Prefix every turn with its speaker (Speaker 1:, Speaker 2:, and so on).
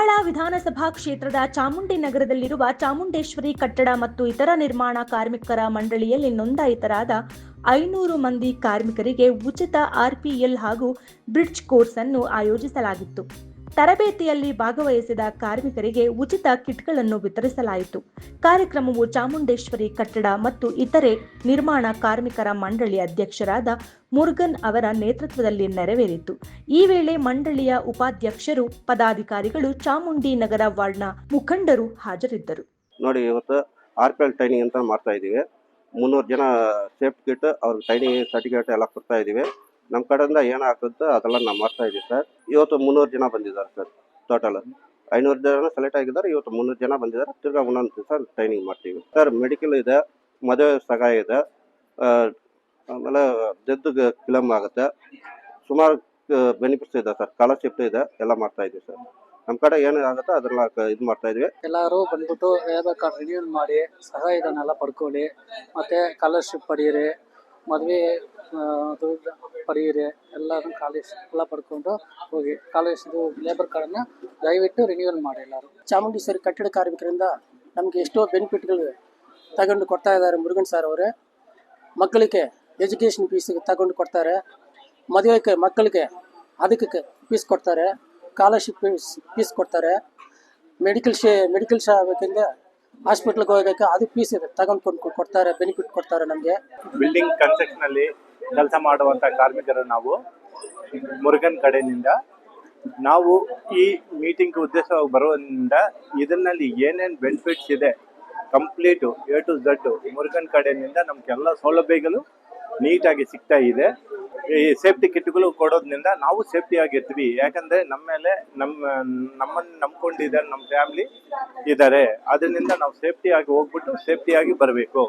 Speaker 1: ಬಂಟ್ವಾಳ ವಿಧಾನಸಭಾ ಕ್ಷೇತ್ರದ ಚಾಮುಂಡಿನಗರದಲ್ಲಿರುವ ಚಾಮುಂಡೇಶ್ವರಿ ಕಟ್ಟಡ ಮತ್ತು ಇತರ ನಿರ್ಮಾಣ ಕಾರ್ಮಿಕರ ಮಂಡಳಿಯಲ್ಲಿ ನೋಂದಾಯಿತರಾದ 500 ಮಂದಿ ಕಾರ್ಮಿಕರಿಗೆ ಉಚಿತ ಆರ್ಪಿಎಲ್ ಹಾಗೂ ಬ್ರಿಡ್ಜ್ ಕೋರ್ಸ್ ಅನ್ನು ಆಯೋಜಿಸಲಾಗಿತ್ತು. ತರಬೇತಿಯಲ್ಲಿ ಭಾಗವಹಿಸಿದ ಕಾರ್ಮಿಕರಿಗೆ ಉಚಿತ ಕಿಟ್ಗಳನ್ನು ವಿತರಿಸಲಾಯಿತು. ಕಾರ್ಯಕ್ರಮವು ಚಾಮುಂಡೇಶ್ವರಿ ಕಟ್ಟಡ ಮತ್ತು ಇತರೆ ನಿರ್ಮಾಣ ಕಾರ್ಮಿಕರ ಮಂಡಳಿ ಅಧ್ಯಕ್ಷರಾದ ಮುರುಗನ್ ಅವರ ನೇತೃತ್ವದಲ್ಲಿ ನೆರವೇರಿತು. ಈ ವೇಳೆ ಮಂಡಳಿಯ ಉಪಾಧ್ಯಕ್ಷರು, ಪದಾಧಿಕಾರಿಗಳು, ಚಾಮುಂಡಿನಗರ ವಾರ್ಡ್ನ ಮುಖಂಡರು ಹಾಜರಿದ್ದರು.
Speaker 2: ನೋಡಿ, ಇವತ್ತು ಆರ್ಪಿಎಲ್ ಟ್ರೈನಿಂಗ್ ಅಂತ ಮಾಡ್ತಾ ಇದ್ದೀವಿ. 300 ಜನ ಸೇಫ್ಟಿ ಕಿಟ್, ಅವ್ರಿಗೆ ಟ್ರೈನಿಂಗ್ ಸರ್ಟಿಫಿಕೇಟ್ ಎಲ್ಲ ಕೊಡ್ತಾ ಇದ್ದೀವಿ. ನಮ್ಮ ಕಡೆಯಿಂದ ಏನಾಗುತ್ತೋ ಅದೆಲ್ಲ ನಾವು ಮಾಡ್ತಾ ಇದ್ದೀವಿ ಸರ್. ಇವತ್ತು 300 ಜನ ಬಂದಿದ್ದಾರೆ ಸರ್. ಟೋಟಲ್ 500 ಜನ ಸೆಲೆಕ್ಟ್ ಆಗಿದ್ದಾರೆ. ಇವತ್ತು 300 ಜನ ಬಂದಿದ್ದಾರೆ. ತಿರ್ಗಾ ಒಂದೊಂದು ದಿವಸ ಟ್ರೈನಿಂಗ್ ಮಾಡ್ತೀವಿ ಸರ್. ಮೆಡಿಕಲ್ ಇದೆ, ಮದುವೆ ಸಹಾಯ ಇದೆ, ಆಮೇಲೆ ಡೆತ್ ಕ್ಲೇಮ್ ಆಗುತ್ತೆ. ಸುಮಾರು ಬೆನಿಫಿಟ್ಸ್ ಇದೆ ಸರ್. ಸ್ಕಾಲರ್ಶಿಪ್ ಇದೆ, ಎಲ್ಲ ಮಾಡ್ತಾ ಇದ್ದೀವಿ ಸರ್. ನಮ್ಮ ಕಡೆ ಏನಾಗುತ್ತೆ ಅದೆಲ್ಲ ಇದು ಮಾಡ್ತಾ ಇದೀವಿ.
Speaker 3: ಎಲ್ಲರೂ ಬಂದ್ಬಿಟ್ಟು ಆಧಾರ್ ಕಾರ್ಡ್ ರಿನ್ಯೂವಲ್ ಮಾಡಿ ಸಹಾಯಧನೆಲ್ಲ ಪಡ್ಕೊಳ್ಳಿ, ಮತ್ತೆ ಸ್ಕಾಲರ್ಶಿಪ್ ಪಡೀರಿ, ಮದುವೆ ಪಡೀರಿ, ಎಲ್ಲರೂ ಕಾಲೇಜ್ ಎಲ್ಲ ಪಡ್ಕೊಂಡು ಹೋಗಿ. ಕಾಲೇಜ್ದು ಲೇಬರ್ ಕಾರ್ಡನ್ನು ದಯವಿಟ್ಟು ರಿನ್ಯೂವಲ್ ಮಾಡಿ ಎಲ್ಲರೂ. ಚಾಮುಂಡೇಶ್ವರಿ ಕಟ್ಟಡ ಕಾರ್ಮಿಕರಿಂದ ನಮಗೆ ಎಷ್ಟೋ ಬೆನಿಫಿಟ್ಗಳು ತಗೊಂಡು ಕೊಡ್ತಾ ಇದ್ದಾರೆ ಮುರುಗನ್ ಸರ್ ಅವರೇ. ಮಕ್ಕಳಿಗೆ ಎಜುಕೇಷನ್ ಫೀಸ್ ತಗೊಂಡು ಕೊಡ್ತಾರೆ, ಮದುವೆಗೆ ಮಕ್ಕಳಿಗೆ ಅದಕ್ಕೆ ಫೀಸ್ ಕೊಡ್ತಾರೆ, ಸ್ಕಾಲರ್ಶಿಪ್ ಫೀಸ್ ಕೊಡ್ತಾರೆ. ಮೆಡಿಕಲ್ ಶಾಪಿಂದ ಹಾಸ್ಪಿಟ್ಲ್ಗೆ ಹೋಗೋಕ್ಕೆ ಅದು ಫೀಸ್ ಇದೆ ತಗೊಂಡು ಕೊಡ್ತಾರೆ, ಬೆನಿಫಿಟ್ ಕೊಡ್ತಾರೆ ನಮಗೆ.
Speaker 4: ಬಿಲ್ಡಿಂಗ್ ಕನ್ಸ್ಟ್ರಕ್ಷನ್ ಅಲ್ಲಿ ಕೆಲಸ ಮಾಡುವಂತ ಕಾರ್ಮಿಕರು ನಾವು ಮುರುಗನ್ ಕಡೆಯಿಂದ ನಾವು ಈ ಮೀಟಿಂಗ್ ಉದ್ದೇಶವಾಗಿ ಬರೋದ್ರಿಂದ ಇದರಲ್ಲಿ ಏನೇನು ಬೆನಿಫಿಟ್ಸ್ ಇದೆ complete A to Z Murugan ಕಡೆಯಿಂದ ನಮ್ಗೆಲ್ಲ ಸೌಲಭ್ಯಗಳು ನೀಟಾಗಿ ಸಿಗ್ತಾ ಇದೆ. ಈ ಸೇಫ್ಟಿ ಕಿಟ್ಗಳು ಕೊಡೋದ್ರಿಂದ ನಾವು ಸೇಫ್ಟಿ ಆಗಿರ್ತೀವಿ. ಯಾಕಂದ್ರೆ ನಮ್ಮ ಮೇಲೆ ನಮ್ಮನ್ನು ನಂಬ್ಕೊಂಡಿದ್ದಾರೆ, ನಮ್ಮ ಫ್ಯಾಮಿಲಿ ಇದ್ದಾರೆ. ಅದರಿಂದ ನಾವು ಸೇಫ್ಟಿ ಆಗಿ ಹೋಗ್ಬಿಟ್ಟು ಸೇಫ್ಟಿ ಆಗಿ ಬರಬೇಕು.